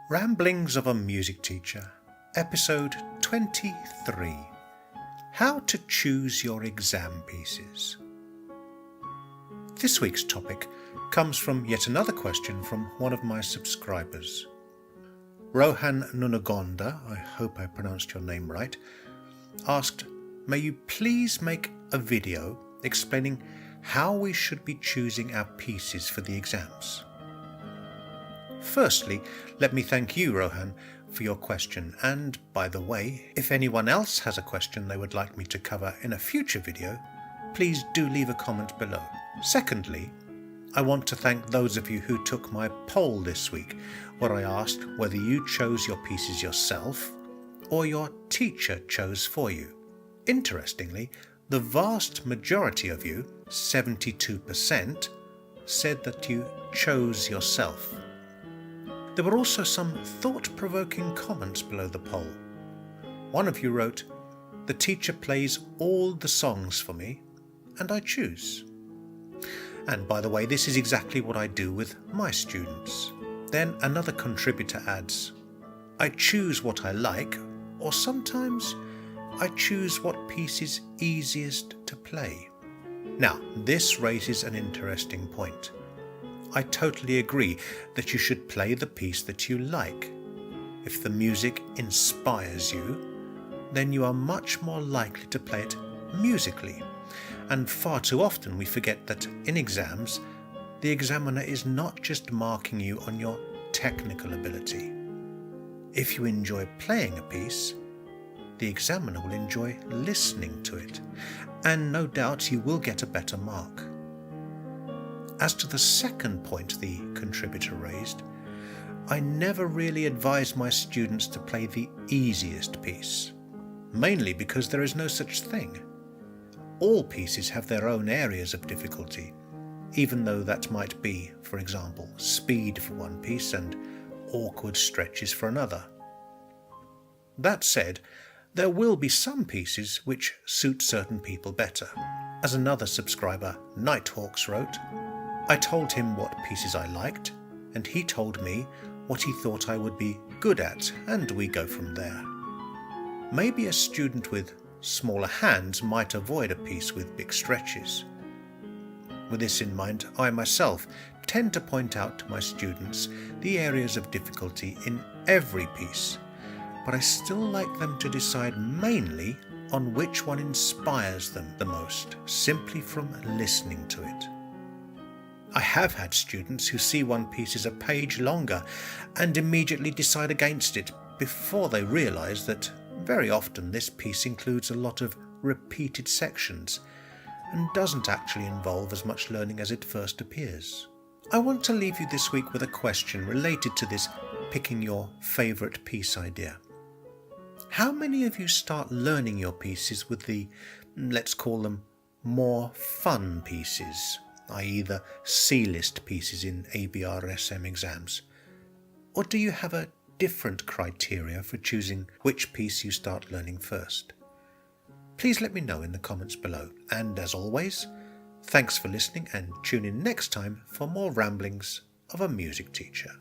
Ramblings of a Music Teacher, Episode 23. How to Choose Your Exam Pieces. This week's topic comes from yet another question from one of my subscribers. Rohan Nunagonda, I hope I pronounced your name right, asked, "May you please make a video explaining how we should be choosing our pieces for the exams?" Firstly, let me thank you, Rohan, for your question, and by the way, if anyone else has a question they would like me to cover in a future video, please do leave a comment below. Secondly, I want to thank those of you who took my poll this week, where I asked whether you chose your pieces yourself or your teacher chose for you. Interestingly, the vast majority of you, 72%, said that you chose yourself. There were also some thought-provoking comments below the poll. One of you wrote, "The teacher plays all the songs for me, and I choose." And by the way, this is exactly what I do with my students. Then another contributor adds, "I choose what I like, or sometimes I choose what piece is easiest to play." Now, this raises an interesting point. I totally agree that you should play the piece that you like. If the music inspires you, then you are much more likely to play it musically. And far too often we forget that in exams, the examiner is not just marking you on your technical ability. If you enjoy playing a piece, the examiner will enjoy listening to it, and no doubt you will get a better mark. As to the second point the contributor raised, I never really advise my students to play the easiest piece, mainly because there is no such thing. All pieces have their own areas of difficulty, even though that might be, for example, speed for one piece and awkward stretches for another. That said, there will be some pieces which suit certain people better. As another subscriber, Nighthawks, wrote, "I told him what pieces I liked, and he told me what he thought I would be good at, and we go from there." Maybe a student with smaller hands might avoid a piece with big stretches. With this in mind, I myself tend to point out to my students the areas of difficulty in every piece, but I still like them to decide mainly on which one inspires them the most, simply from listening to it. I have had students who see one piece is a page longer and immediately decide against it before they realise that very often this piece includes a lot of repeated sections and doesn't actually involve as much learning as it first appears. I want to leave you this week with a question related to this picking your favourite piece idea. How many of you start learning your pieces with the, let's call them, more fun pieces, i.e. the C-list pieces in ABRSM exams? Or do you have a different criteria for choosing which piece you start learning first? Please let me know in the comments below. And as always, thanks for listening, and tune in next time for more ramblings of a music teacher.